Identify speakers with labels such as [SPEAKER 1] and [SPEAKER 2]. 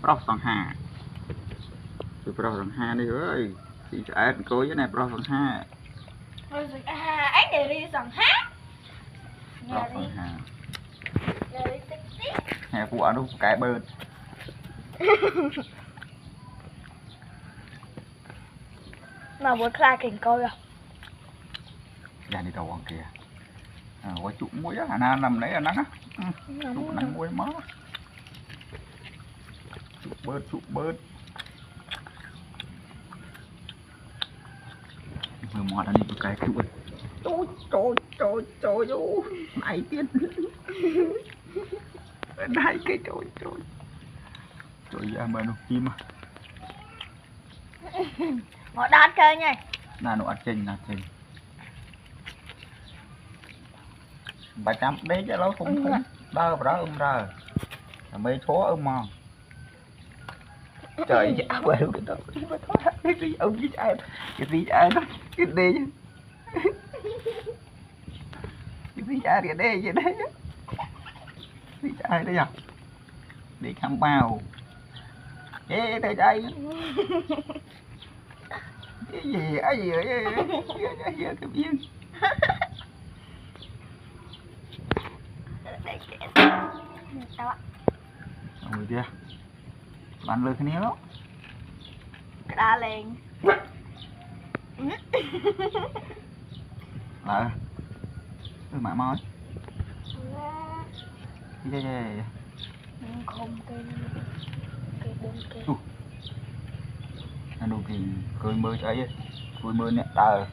[SPEAKER 1] pro sòng hà từ pro sòng hà đi ơi chị sẽ coi cái này pro sòng hà
[SPEAKER 2] rồi ấy để đi sòng hát
[SPEAKER 1] pro sòng hà hè của nó cái bơn
[SPEAKER 2] mà muốn khai cảnh coi rồi
[SPEAKER 1] ra đi đầu kìa có trụ muối á na nằm đấy là nắng á trụ nắng muối mất trụ bớt vừa mọt anh đi cái trụ trời này tiên này cái trời ra mà nó kim à
[SPEAKER 2] ngọt đắt chơi nha
[SPEAKER 1] là nó ăn chênh bà chăm đấy cho nó không đau đó ra mấy số mòn trời ơi quay cái đó cái gì ông với ai đó cái gì ai kìa đây vậy đấy đi ai đấy à đi khăm bao ê đây đây cái gì cái viên rồi kia bạn lừa cái đó
[SPEAKER 2] cái đá lên
[SPEAKER 1] mãi mỏi
[SPEAKER 2] không cái bốn cái
[SPEAKER 1] anh đồ thì cười mơ ấy cười mơ nè tờ